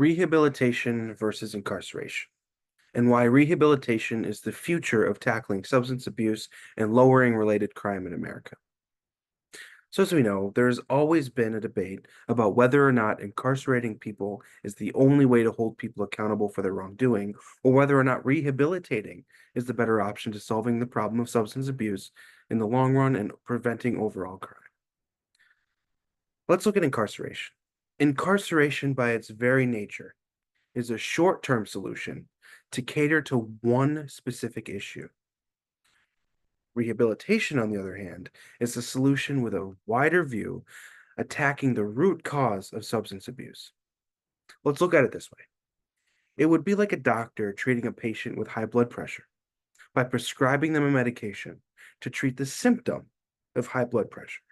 Rehabilitation versus incarceration, and why rehabilitation is the future of tackling substance abuse and lowering related crime in America. So, as we know, there's always been a debate about whether or not incarcerating people is the only way to hold people accountable for their wrongdoing, or whether or not rehabilitating is the better option to solving the problem of substance abuse in the long run and preventing overall crime. Let's look at incarceration. Incarceration, by its very nature, is a short-term solution to cater to one specific issue. Rehabilitation, on the other hand, is a solution with a wider view, attacking the root cause of substance abuse. Let's look at it this way. It would be like a doctor treating a patient with high blood pressure by prescribing them a medication to treat the symptom of high blood pressure.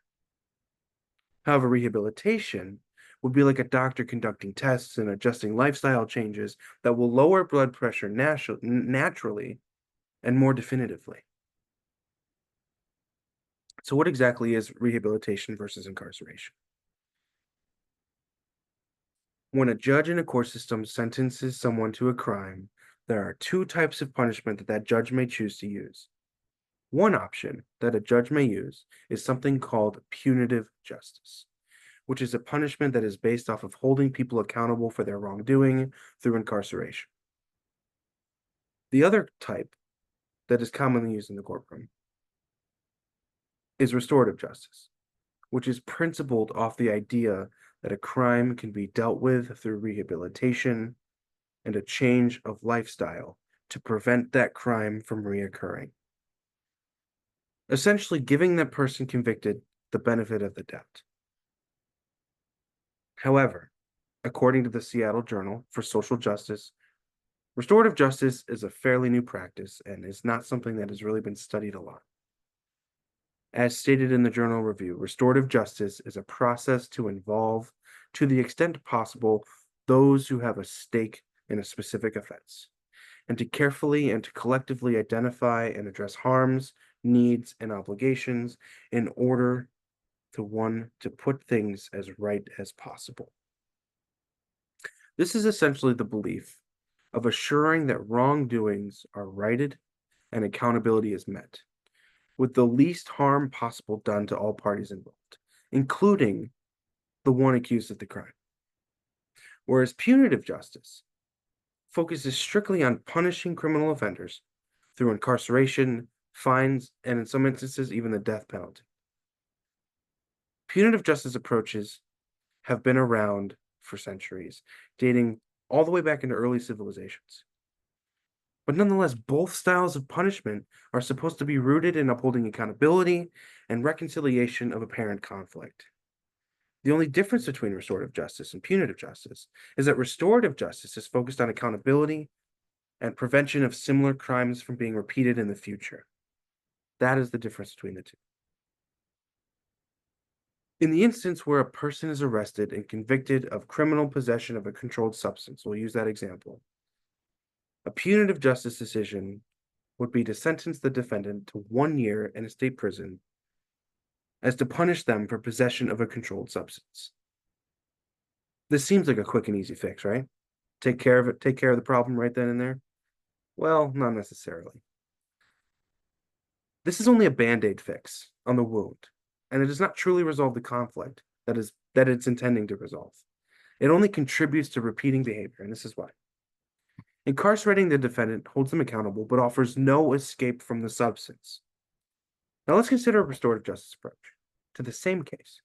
However, rehabilitation would be like a doctor conducting tests and adjusting lifestyle changes that will lower blood pressure naturally and more definitively. So, what exactly is rehabilitation versus incarceration? When a judge in a court system sentences someone to a crime, there are two types of punishment that judge may choose to use. One option that a judge may use is something called punitive justice, which is a punishment that is based off of holding people accountable for their wrongdoing through incarceration. The other type that is commonly used in the courtroom is restorative justice, which is principled off the idea that a crime can be dealt with through rehabilitation and a change of lifestyle to prevent that crime from reoccurring. Essentially, giving that person convicted the benefit of the doubt. However, according to the Seattle Journal for Social Justice, restorative justice is a fairly new practice and is not something that has really been studied a lot. As stated in the journal review, restorative justice is a process to involve, to the extent possible, those who have a stake in a specific offense, and to carefully and to collectively identify and address harms, needs, and obligations in order to put things as right as possible. This is essentially the belief of assuring that wrongdoings are righted and accountability is met, with the least harm possible done to all parties involved, including the one accused of the crime. Whereas punitive justice focuses strictly on punishing criminal offenders through incarceration, fines, and in some instances, even the death penalty. Punitive justice approaches have been around for centuries, dating all the way back into early civilizations. But nonetheless, both styles of punishment are supposed to be rooted in upholding accountability and reconciliation of apparent conflict. The only difference between restorative justice and punitive justice is that restorative justice is focused on accountability and prevention of similar crimes from being repeated in the future. That is the difference between the two. In the instance where a person is arrested and convicted of criminal possession of a controlled substance, we'll use that example. A punitive justice decision would be to sentence the defendant to 1 year in a state prison as to punish them for possession of a controlled substance. This seems like a quick and easy fix, right? Take care of it, take care of the problem right then and there? Well, not necessarily. This is only a band-aid fix on the wound, and it does not truly resolve the conflict that it's intending to resolve. It only contributes to repeating behavior, and this is why. Incarcerating the defendant holds them accountable, but offers no escape from the substance. Now let's consider a restorative justice approach to the same case.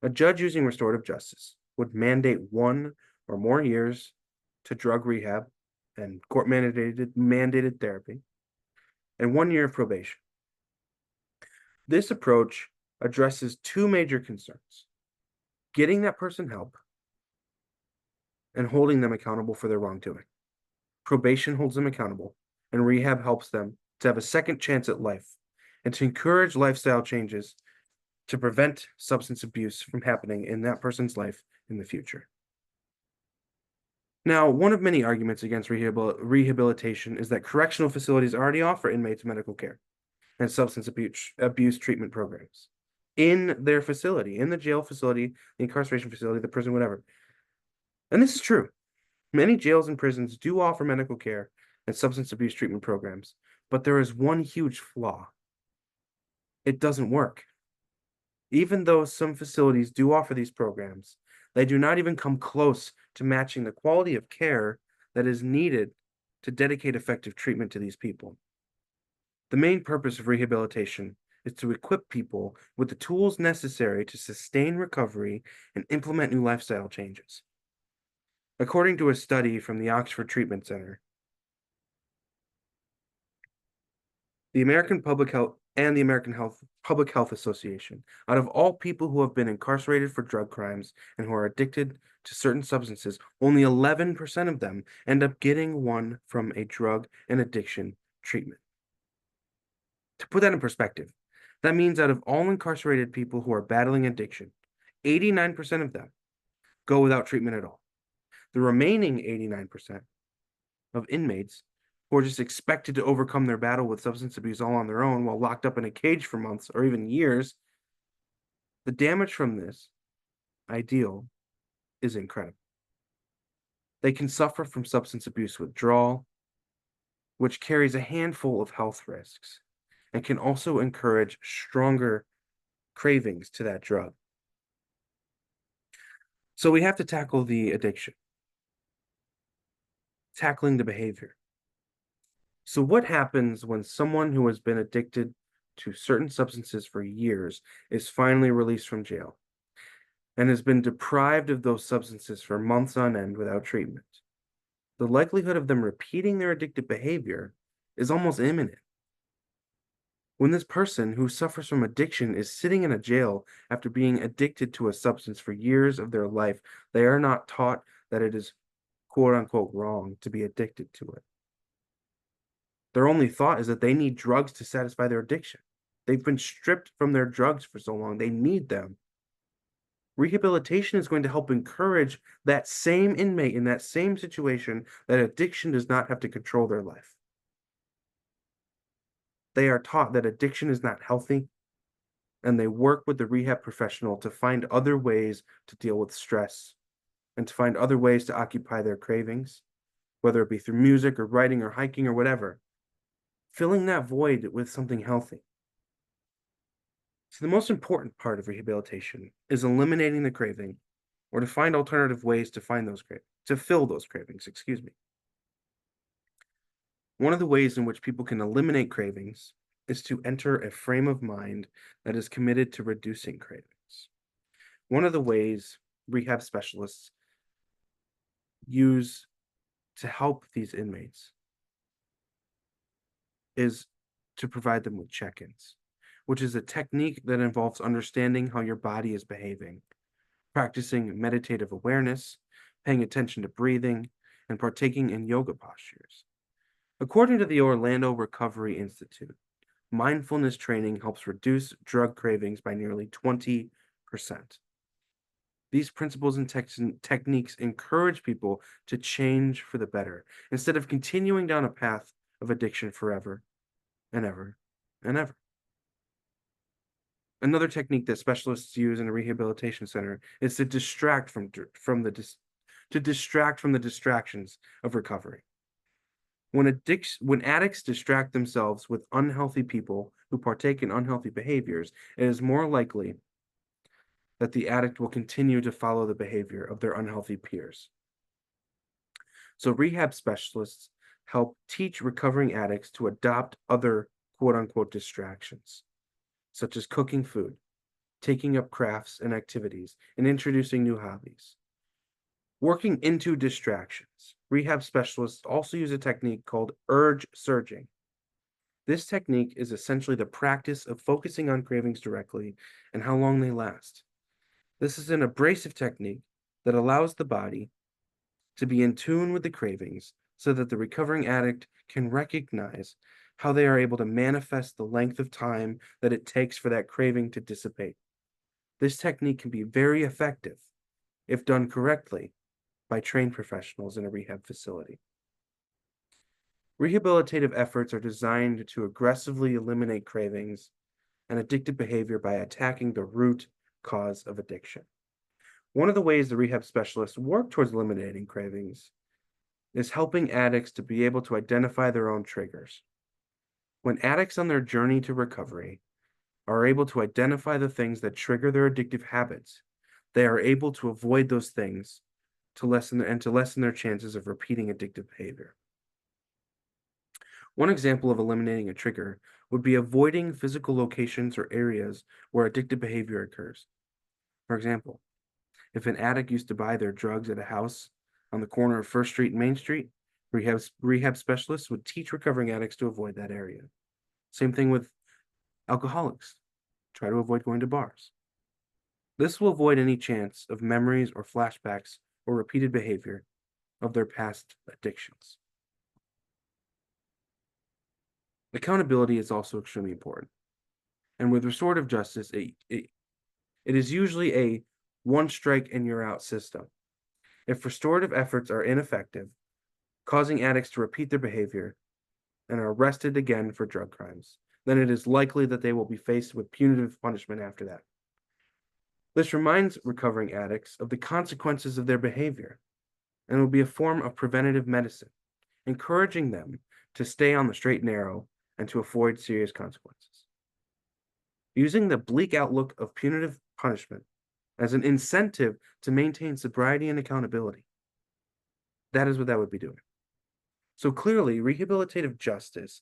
A judge using restorative justice would mandate 1 or more years to drug rehab and court-mandated therapy, and 1 year of probation. This approach addresses two major concerns: getting that person help and holding them accountable for their wrongdoing. Probation holds them accountable, and rehab helps them to have a second chance at life and to encourage lifestyle changes to prevent substance abuse from happening in that person's life in the future. Now, one of many arguments against rehabilitation is that correctional facilities already offer inmates medical care and substance abuse treatment programs in their facility, in the jail facility, the incarceration facility, the prison, whatever. And this is true. Many jails and prisons do offer medical care and substance abuse treatment programs, but there is one huge flaw. It doesn't work. Even though some facilities do offer these programs, they do not even come close to matching the quality of care that is needed to dedicate effective treatment to these people. The main purpose of rehabilitation is to equip people with the tools necessary to sustain recovery and implement new lifestyle changes. According to a study from the Oxford Treatment Center, the American Public Health Association, out of all people who have been incarcerated for drug crimes and who are addicted to certain substances, only 11% of them end up getting one from a drug and addiction treatment. To put that in perspective, that means out of all incarcerated people who are battling addiction, 89% of them go without treatment at all. The remaining 89% of inmates who are just expected to overcome their battle with substance abuse all on their own while locked up in a cage for months or even years, the damage from this ideal is incredible. They can suffer from substance abuse withdrawal, which carries a handful of health risks and can also encourage stronger cravings to that drug. So we have to tackle the addiction, tackling the behavior. So what happens when someone who has been addicted to certain substances for years is finally released from jail and has been deprived of those substances for months on end without treatment? The likelihood of them repeating their addictive behavior is almost imminent. When this person who suffers from addiction is sitting in a jail after being addicted to a substance for years of their life, they are not taught that it is quote unquote wrong to be addicted to it. Their only thought is that they need drugs to satisfy their addiction. They've been stripped from their drugs for so long, they need them. Rehabilitation is going to help encourage that same inmate in that same situation that addiction does not have to control their life. They are taught that addiction is not healthy, and they work with the rehab professional to find other ways to deal with stress and to find other ways to occupy their cravings, whether it be through music or writing or hiking or whatever, filling that void with something healthy. So the most important part of rehabilitation is eliminating the craving or to find alternative ways to find those cravings, to fill those cravings, excuse me. One of the ways in which people can eliminate cravings is to enter a frame of mind that is committed to reducing cravings. One of the ways rehab specialists use to help these inmates is to provide them with check-ins, which is a technique that involves understanding how your body is behaving, practicing meditative awareness, paying attention to breathing, and partaking in yoga postures. According to the Orlando Recovery Institute, mindfulness training helps reduce drug cravings by nearly 20%. These principles and techniques encourage people to change for the better instead of continuing down a path of addiction forever and ever and ever. Another technique that specialists use in a rehabilitation center is to distract from the distractions of recovery. When addicts distract themselves with unhealthy people who partake in unhealthy behaviors, it is more likely that the addict will continue to follow the behavior of their unhealthy peers. So rehab specialists help teach recovering addicts to adopt other quote unquote distractions, such as cooking food, taking up crafts and activities, and introducing new hobbies. Working into distractions, rehab specialists also use a technique called urge surging. This technique is essentially the practice of focusing on cravings directly and how long they last. This is an abrasive technique that allows the body to be in tune with the cravings so that the recovering addict can recognize how they are able to manifest the length of time that it takes for that craving to dissipate. This technique can be very effective if done correctly by trained professionals in a rehab facility. Rehabilitative efforts are designed to aggressively eliminate cravings and addictive behavior by attacking the root cause of addiction. One of the ways the rehab specialists work towards eliminating cravings is helping addicts to be able to identify their own triggers. When addicts on their journey to recovery are able to identify the things that trigger their addictive habits, they are able to avoid those things to lessen their chances of repeating addictive behavior. One example of eliminating a trigger would be avoiding physical locations or areas where addictive behavior occurs. For example, if an addict used to buy their drugs at a house on the corner of First Street and Main Street, rehab specialists would teach recovering addicts to avoid that area. Same thing with alcoholics. Try to avoid going to bars. This will avoid any chance of memories or flashbacks or repeated behavior of their past addictions. Accountability is also extremely important. And with restorative justice, it is usually a one strike and you're out system. If restorative efforts are ineffective, causing addicts to repeat their behavior and are arrested again for drug crimes, then it is likely that they will be faced with punitive punishment after that. This reminds recovering addicts of the consequences of their behavior, and will be a form of preventative medicine, encouraging them to stay on the straight and narrow and to avoid serious consequences. Using the bleak outlook of punitive punishment as an incentive to maintain sobriety and accountability, that is what that would be doing. So clearly, rehabilitative justice,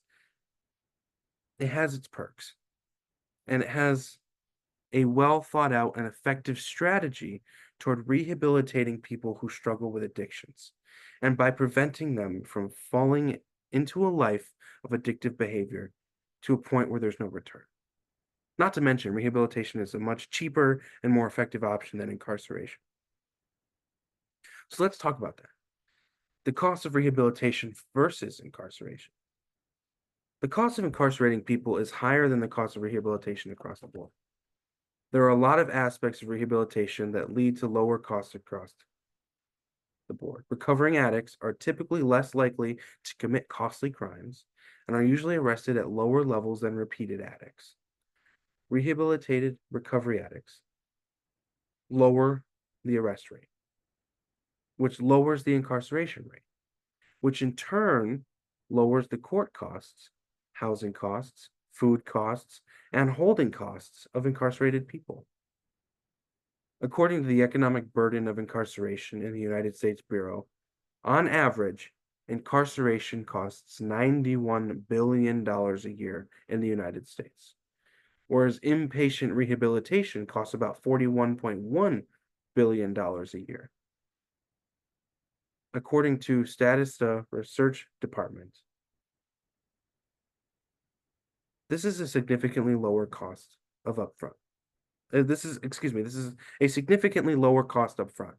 it has its perks, and it has a well thought out and effective strategy toward rehabilitating people who struggle with addictions, and by preventing them from falling into a life of addictive behavior to a point where there's no return. Not to mention, rehabilitation is a much cheaper and more effective option than incarceration. So let's talk about that. The cost of rehabilitation versus incarceration. The cost of incarcerating people is higher than the cost of rehabilitation across the board. There are a lot of aspects of rehabilitation that lead to lower costs across the board. Recovering addicts are typically less likely to commit costly crimes and are usually arrested at lower levels than repeated addicts. Rehabilitated recovery addicts lower the arrest rate, which lowers the incarceration rate, which in turn lowers the court costs, housing costs, food costs, and holding costs of incarcerated people. According to the Economic Burden of Incarceration in the United States Bureau, on average, incarceration costs $91 billion a year in the United States, whereas inpatient rehabilitation costs about $41.1 billion a year. According to Statista Research Department, this is a significantly lower cost of upfront. This is a significantly lower cost upfront,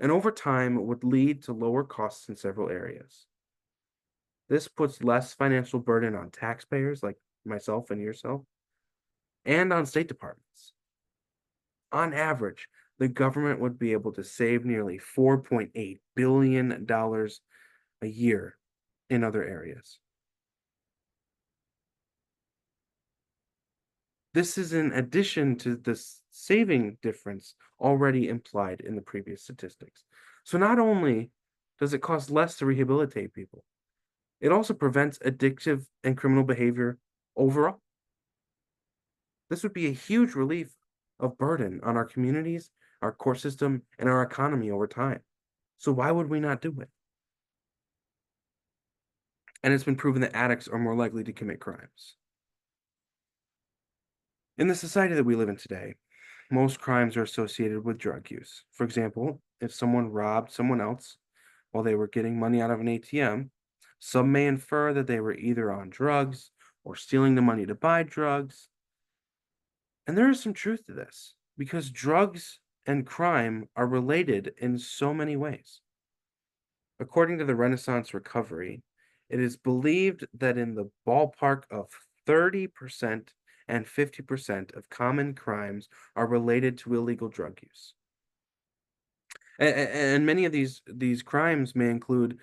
and over time would lead to lower costs in several areas. This puts less financial burden on taxpayers like myself and yourself, and on state departments. On average, the government would be able to save nearly $4.8 billion a year in other areas. This is in addition to the saving difference already implied in the previous statistics. So not only does it cost less to rehabilitate people, it also prevents addictive and criminal behavior overall. This would be a huge relief of burden on our communities, our court system, and our economy over time. So why would we not do it? And it's been proven that addicts are more likely to commit crimes. In the society that we live in today, most crimes are associated with drug use. For example, if someone robbed someone else while they were getting money out of an ATM, some may infer that they were either on drugs or stealing the money to buy drugs. And there is some truth to this because drugs and crime are related in so many ways. According to the Renaissance Recovery, it is believed that in the ballpark of 30% and 50% of common crimes are related to illegal drug use. And many of these crimes may include,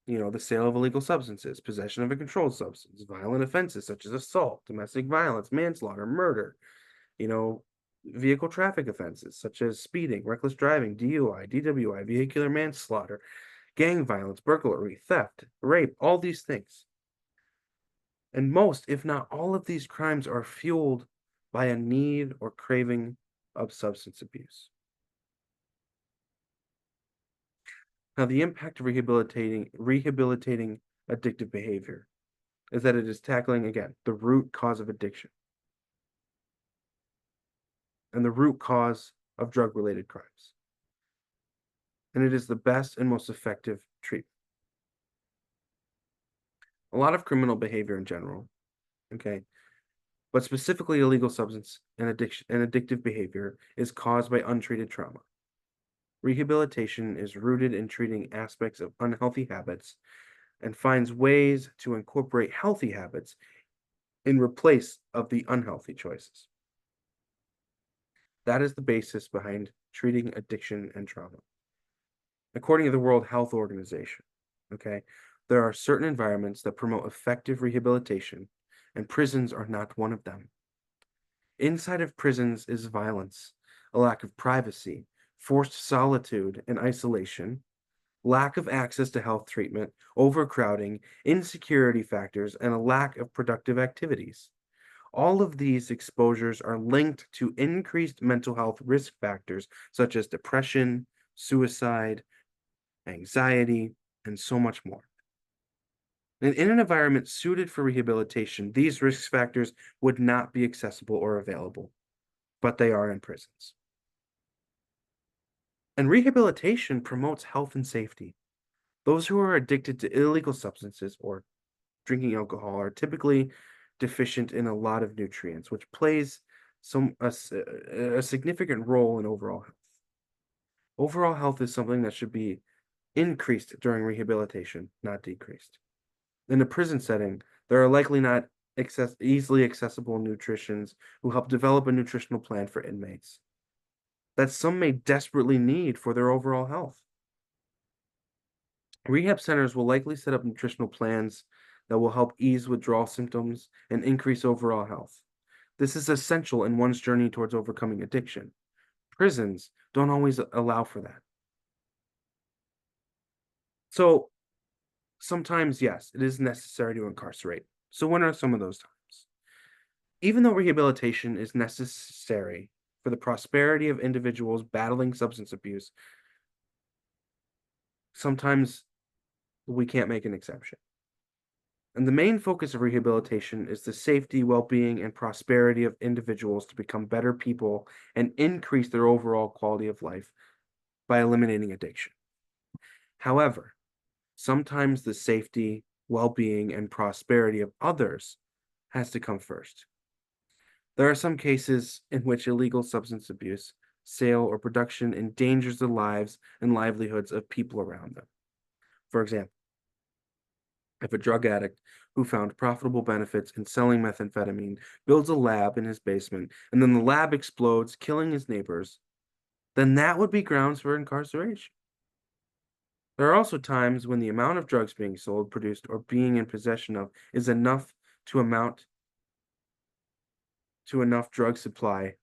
the sale of illegal substances, possession of a controlled substance, violent offenses such as assault, domestic violence, manslaughter, murder, you know, vehicle traffic offenses such as speeding, reckless driving, DUI, DWI, vehicular manslaughter, gang violence, burglary, theft, rape, all these things. And most, if not all of these crimes are fueled by a need or craving of substance abuse. Now, the impact of rehabilitating addictive behavior is that it is tackling, again, the root cause of addiction and the root cause of drug-related crimes. And it is the best and most effective treatment. A lot of criminal behavior in general, okay, but specifically illegal substance and addiction and addictive behavior is caused by untreated trauma. Rehabilitation is rooted in treating aspects of unhealthy habits and finds ways to incorporate healthy habits in replace of the unhealthy choices. That is the basis behind treating addiction and trauma. According to the World Health Organization, okay, there are certain environments that promote effective rehabilitation, and prisons are not one of them. Inside of prisons is violence, a lack of privacy, forced solitude and isolation, lack of access to health treatment, overcrowding, insecurity factors, and a lack of productive activities. All of these exposures are linked to increased mental health risk factors such as depression, suicide, anxiety, and so much more. And in an environment suited for rehabilitation, these risk factors would not be accessible or available, but they are in prisons. And rehabilitation promotes health and safety. Those who are addicted to illegal substances or drinking alcohol are typically deficient in a lot of nutrients, which plays a significant role in overall health. Overall health is something that should be increased during rehabilitation, not decreased. In a prison setting, there are likely not easily accessible nutritions who help develop a nutritional plan for inmates that some may desperately need for their overall health. Rehab centers will likely set up nutritional plans that will help ease withdrawal symptoms and increase overall health. This is essential in one's journey towards overcoming addiction. Prisons don't always allow for that. So sometimes, yes, it is necessary to incarcerate. So when are some of those times? Even though rehabilitation is necessary for the prosperity of individuals battling substance abuse, sometimes we can't make an exception. And the main focus of rehabilitation is the safety, well-being, and prosperity of individuals to become better people and increase their overall quality of life by eliminating addiction. However, sometimes the safety, well-being, and prosperity of others has to come first. There are some cases in which illegal substance abuse, sale, or production endangers the lives and livelihoods of people around them. For example, if a drug addict who found profitable benefits in selling methamphetamine builds a lab in his basement and then the lab explodes, killing his neighbors, then that would be grounds for incarceration. There are also times when the amount of drugs being sold, produced, or being in possession of is enough to amount to enough drug supply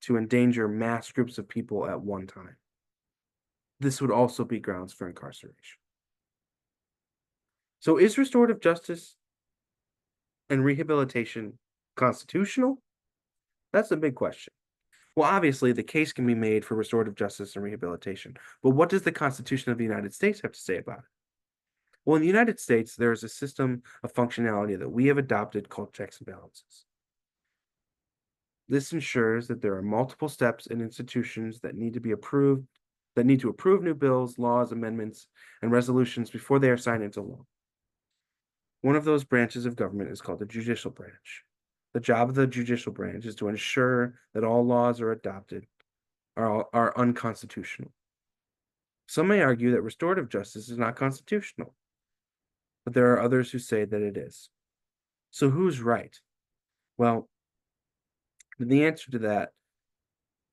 to endanger mass groups of people at one time. This would also be grounds for incarceration. So is restorative justice and rehabilitation constitutional? That's a big question. Well, obviously, the case can be made for restorative justice and rehabilitation, but what does the Constitution of the United States have to say about it? Well, in the United States, there is a system of functionality that we have adopted called checks and balances. This ensures that there are multiple steps and institutions that need to approve new bills, laws, amendments, and resolutions before they are signed into law. One of those branches of government is called the judicial branch. The job of the judicial branch is to ensure that all laws are adopted are unconstitutional. Some may argue that restorative justice is not constitutional, but there are others who say that it is. So who's right? Well, the answer to that,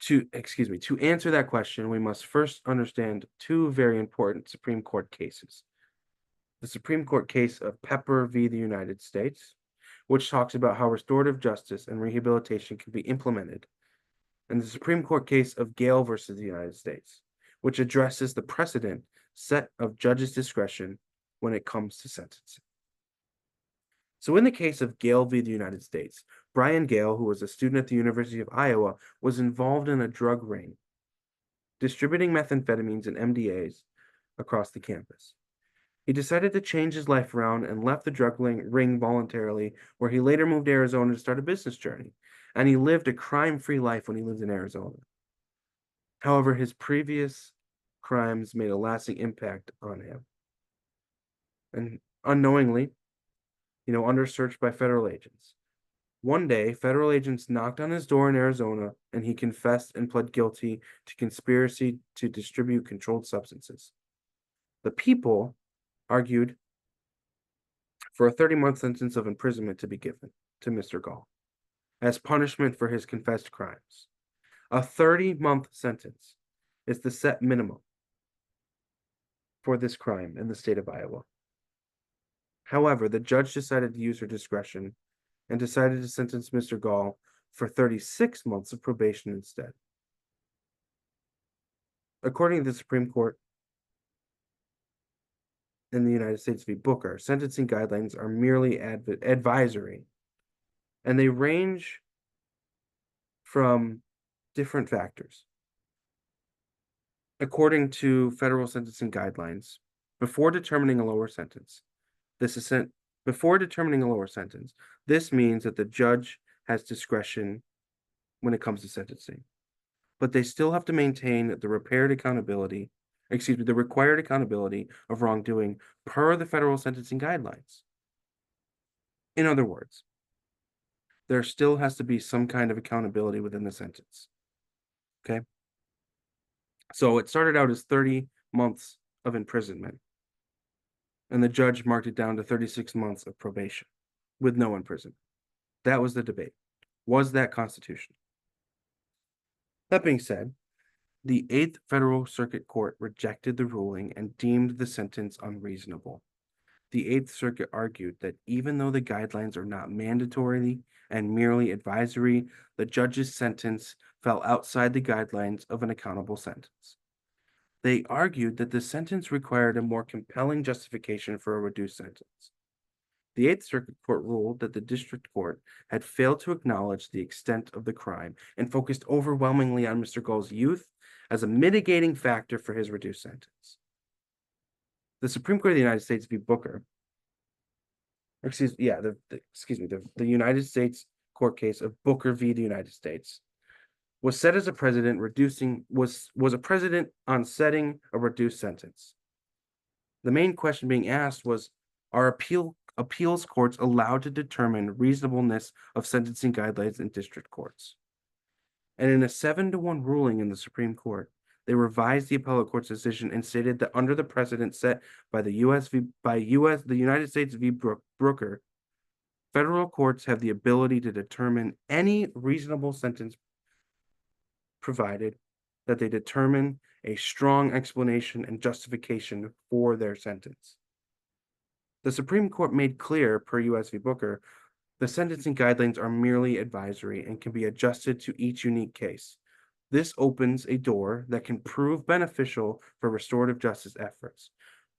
to answer that question, we must first understand two very important Supreme Court cases. The Supreme Court case of Pepper v. the United States, which talks about how restorative justice and rehabilitation can be implemented and the Supreme Court case of Gale versus the United States, which addresses the precedent set of judges' discretion when it comes to sentencing. So in the case of Gale v. the United States, Brian Gale, who was a student at the University of Iowa, was involved in a drug ring, distributing methamphetamines and MDAs across the campus. He decided to change his life around and left the drug ring voluntarily, where he later moved to Arizona to start a business journey. And he lived a crime-free life when he lived in Arizona. However, his previous crimes made a lasting impact on him. And unknowingly, under search by federal agents. One day, federal agents knocked on his door in Arizona, and he confessed and pled guilty to conspiracy to distribute controlled substances. The people argued for a 30-month sentence of imprisonment to be given to Mr. Gall as punishment for his confessed crimes. A 30-month sentence is the set minimum for this crime in the state of Iowa. However, the judge decided to use her discretion and decided to sentence Mr. Gall for 36 months of probation instead. According to the Supreme Court in the United States v. Booker, sentencing guidelines are merely advisory, and they range from different factors. According to federal sentencing guidelines, before determining a lower sentence, this means that the judge has discretion when it comes to sentencing, but they still have to maintain the required accountability of wrongdoing per the federal sentencing guidelines. In other words, there still has to be some kind of accountability within the sentence. Okay? So it started out as 30 months of imprisonment, and the judge marked it down to 36 months of probation with no imprisonment. That was the debate. Was that constitutional? That being said, the 8th Federal Circuit Court rejected the ruling and deemed the sentence unreasonable. The 8th Circuit argued that even though the guidelines are not mandatory and merely advisory, the judge's sentence fell outside the guidelines of an accountable sentence. They argued that the sentence required a more compelling justification for a reduced sentence. The 8th Circuit Court ruled that the District Court had failed to acknowledge the extent of the crime and focused overwhelmingly on Mr. Gall's youth as a mitigating factor for his reduced sentence. The Supreme Court of the United States v. Booker, the United States court case of Booker v. the United States, was set as a precedent on setting a reduced sentence. The main question being asked was, are appeals courts allowed to determine reasonableness of sentencing guidelines in district courts? And in a 7-1 ruling in the Supreme Court, they revised the appellate court's decision and stated that under the precedent set by the United States v. Booker, federal courts have the ability to determine any reasonable sentence provided that they determine a strong explanation and justification for their sentence. The Supreme Court made clear, per U.S. v. Booker, the sentencing guidelines are merely advisory and can be adjusted to each unique case. This opens a door that can prove beneficial for restorative justice efforts,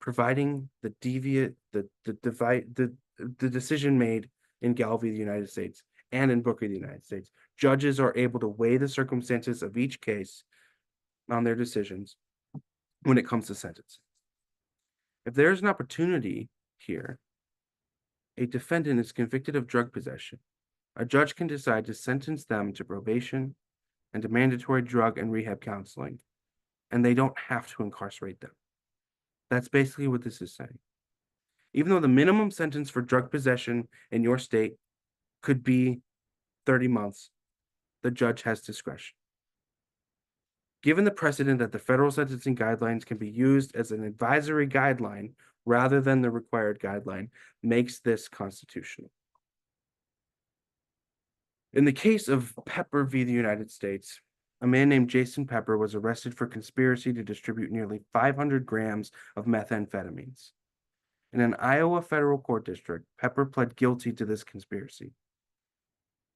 providing the decision made in Gale v. the United States and in Booker v. the United States. Judges are able to weigh the circumstances of each case on their decisions when it comes to sentencing. If there is an opportunity here, a defendant is convicted of drug possession, a judge can decide to sentence them to probation and to mandatory drug and rehab counseling, and they don't have to incarcerate them. That's basically what this is saying. Even though the minimum sentence for drug possession in your state could be 30 months, the judge has discretion. Given the precedent that the federal sentencing guidelines can be used as an advisory guideline rather than the required guideline, makes this constitutional. In the case of Pepper v. the United States, a man named Jason Pepper was arrested for conspiracy to distribute nearly 500 grams of methamphetamines. In an Iowa federal court district, Pepper pled guilty to this conspiracy.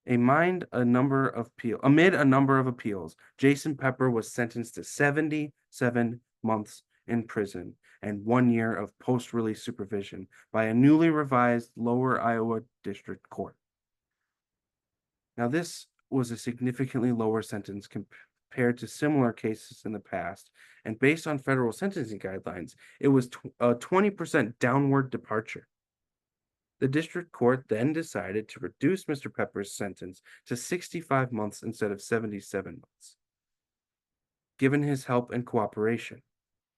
Amid a number of appeals, Jason Pepper was sentenced to 77 months in prison and 1 year of post-release supervision by a newly revised Lower Iowa District Court. Now, this was a significantly lower sentence compared to similar cases in the past, and based on federal sentencing guidelines, it was a 20% downward departure. The district court then decided to reduce Mr. Pepper's sentence to 65 months instead of 77 months. Given his help and cooperation,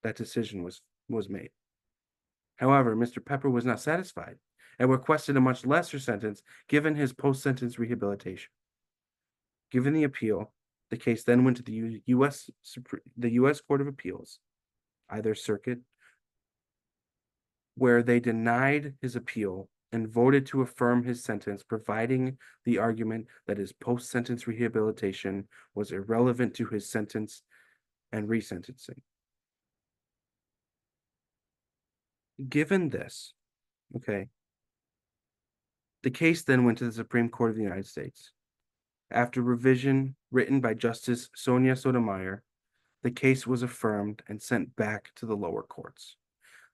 that decision was made. However, Mr. Pepper was not satisfied and requested a much lesser sentence given his post-sentence rehabilitation. Given the appeal, the case then went to the U.S. Court of Appeals, either circuit, where they denied his appeal and voted to affirm his sentence, providing the argument that his post-sentence rehabilitation was irrelevant to his sentence and resentencing. Given this, the case then went to the Supreme Court of the United States. After revision written by Justice Sonia Sotomayor, the case was affirmed and sent back to the lower courts.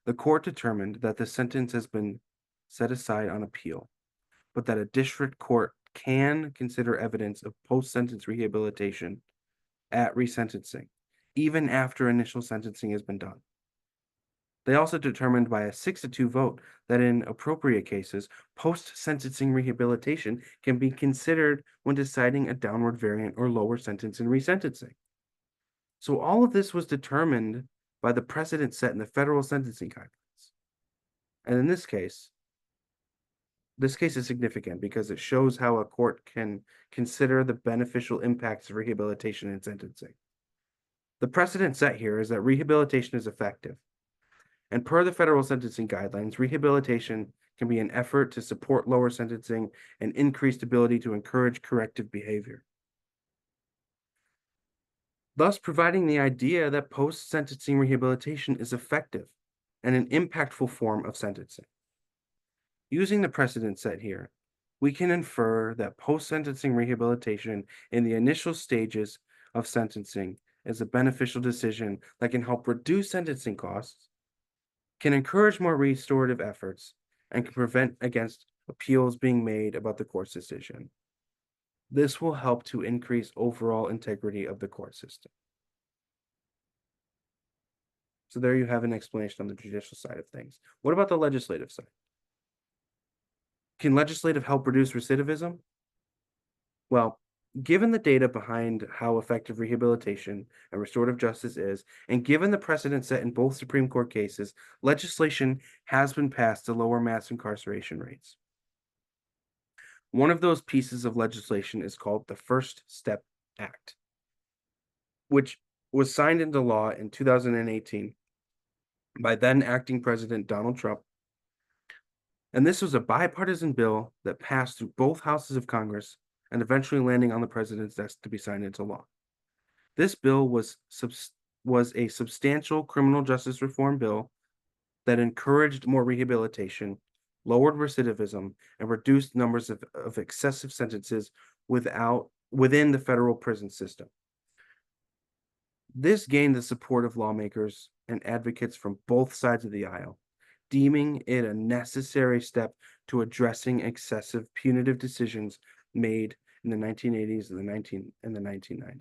The court determined that the sentence has been set aside on appeal, but that a district court can consider evidence of post-sentence rehabilitation at resentencing, even after initial sentencing has been done. They also determined by a 6-2 vote that in appropriate cases, post-sentencing rehabilitation can be considered when deciding a downward variant or lower sentence in resentencing. So all of this was determined by the precedent set in the federal sentencing guidelines. And in this case is significant because it shows how a court can consider the beneficial impacts of rehabilitation in sentencing. The precedent set here is that rehabilitation is effective. And per the federal sentencing guidelines, rehabilitation can be an effort to support lower sentencing and increased ability to encourage corrective behavior, thus providing the idea that post-sentencing rehabilitation is effective and an impactful form of sentencing. Using the precedent set here, we can infer that post-sentencing rehabilitation in the initial stages of sentencing is a beneficial decision that can help reduce sentencing costs, can encourage more restorative efforts, and can prevent against appeals being made about the court's decision. This will help to increase overall integrity of the court system. So there you have an explanation on the judicial side of things. What about the legislative side? Can legislative help reduce recidivism? Well, given the data behind how effective rehabilitation and restorative justice is, and given the precedent set in both Supreme Court cases, legislation has been passed to lower mass incarceration rates. One of those pieces of legislation is called the First Step Act, which was signed into law in 2018 by then acting President Donald Trump. And this was a bipartisan bill that passed through both houses of Congress and eventually landing on the president's desk to be signed into law. This bill was a substantial criminal justice reform bill that encouraged more rehabilitation, lowered recidivism, and reduced numbers of excessive sentences within the federal prison system. This gained the support of lawmakers and advocates from both sides of the aisle, deeming it a necessary step to addressing excessive punitive decisions made in the 1980s and the 1990s.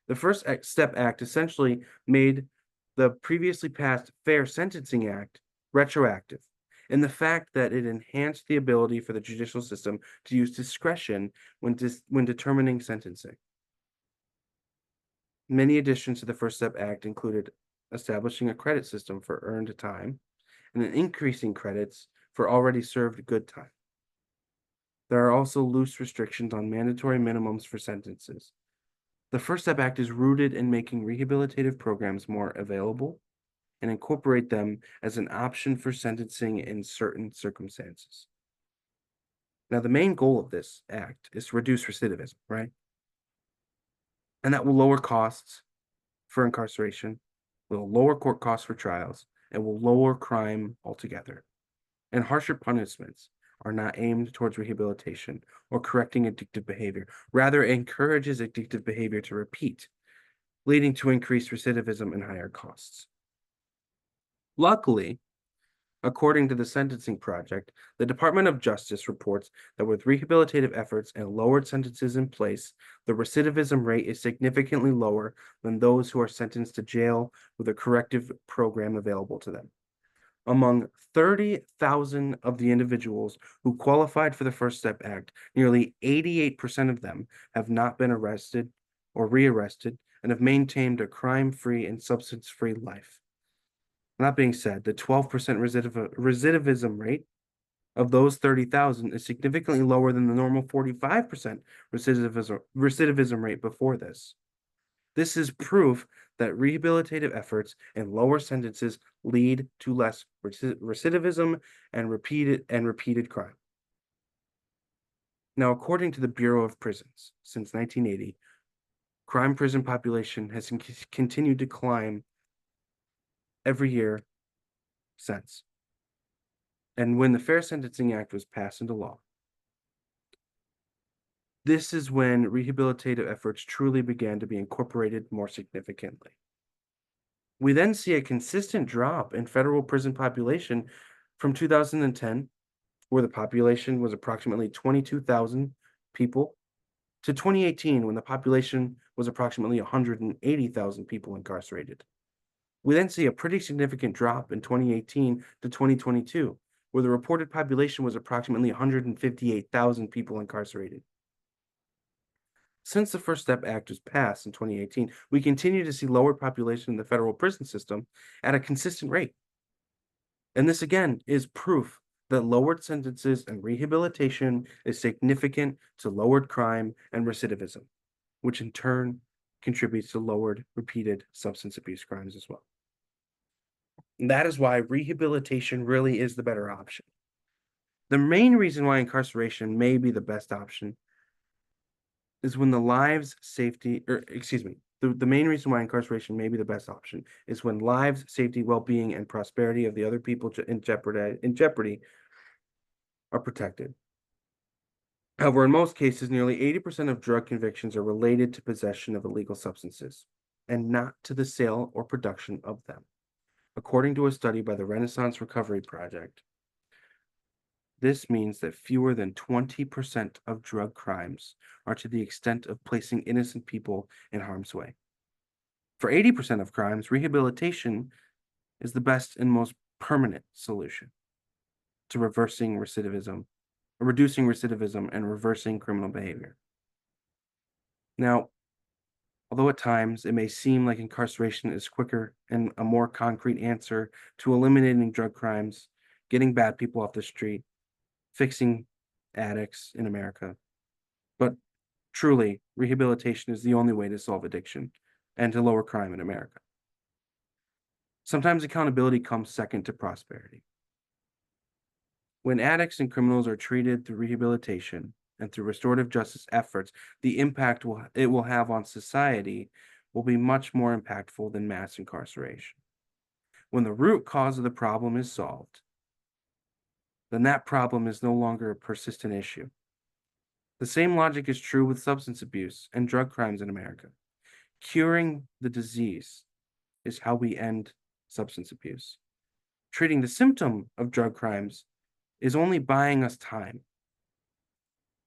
The First Step Act essentially made the previously passed Fair Sentencing Act retroactive, in the fact that it enhanced the ability for the judicial system to use discretion when determining sentencing. Many additions to the First Step Act included establishing a credit system for earned time and increasing credits for already served good time. There are also loose restrictions on mandatory minimums for sentences. The First Step Act is rooted in making rehabilitative programs more available and incorporate them as an option for sentencing in certain circumstances. Now, the main goal of this act is to reduce recidivism, right? And that will lower costs for incarceration, will lower court costs for trials, and will lower crime altogether. And harsher punishments are not aimed towards rehabilitation or correcting addictive behavior. Rather, it encourages addictive behavior to repeat, leading to increased recidivism and higher costs. Luckily, according to the Sentencing Project, the Department of Justice reports that with rehabilitative efforts and lowered sentences in place, the recidivism rate is significantly lower than those who are sentenced to jail with a corrective program available to them. Among 30,000 of the individuals who qualified for the First Step Act, nearly 88% of them have not been arrested or rearrested and have maintained a crime-free and substance-free life. That being said, the 12% recidivism rate of those 30,000 is significantly lower than the normal 45% recidivism rate before this. This is proof that rehabilitative efforts and lower sentences lead to less recidivism and repeated crime. Now, according to the Bureau of Prisons, since 1980, crime prison population has continued to climb every year since. And when the Fair Sentencing Act was passed into law, this is when rehabilitative efforts truly began to be incorporated more significantly. We then see a consistent drop in federal prison population from 2010, where the population was approximately 22,000 people, to 2018, when the population was approximately 180,000 people incarcerated. We then see a pretty significant drop in 2018 to 2022, where the reported population was approximately 158,000 people incarcerated. Since the First Step Act was passed in 2018, we continue to see lower population in the federal prison system at a consistent rate. And this again is proof that lowered sentences and rehabilitation is significant to lowered crime and recidivism, which in turn contributes to lowered repeated substance abuse crimes as well. And that is why rehabilitation really is the better option. The main reason why incarceration may be the best option is when the lives, safety, or excuse me, the main reason why incarceration may be the best option is when lives, safety, well-being, and prosperity of the other people in jeopardy are protected. However, in most cases, nearly 80% of drug convictions are related to possession of illegal substances and not to the sale or production of them. According to a study by the Renaissance Recovery Project, this means that fewer than 20% of drug crimes are to the extent of placing innocent people in harm's way. For 80% of crimes, rehabilitation is the best and most permanent solution to reducing recidivism and reversing criminal behavior. Now, although at times it may seem like incarceration is quicker and a more concrete answer to eliminating drug crimes, getting bad people off the street, fixing addicts in America, but truly, rehabilitation is the only way to solve addiction and to lower crime in America. Sometimes accountability comes second to prosperity. When addicts and criminals are treated through rehabilitation and through restorative justice efforts, the impact it will have on society will be much more impactful than mass incarceration. When the root cause of the problem is solved, then that problem is no longer a persistent issue. The same logic is true with substance abuse and drug crimes in America. Curing the disease is how we end substance abuse. Treating the symptom of drug crimes is only buying us time.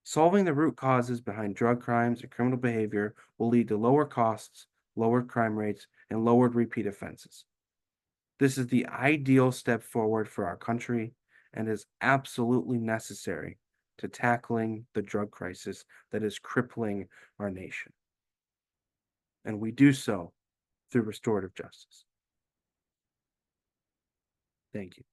Solving the root causes behind drug crimes and criminal behavior will lead to lower costs, lower crime rates, and lowered repeat offenses. This is the ideal step forward for our country and is absolutely necessary to tackling the drug crisis that is crippling our nation. And we do so through restorative justice. Thank you.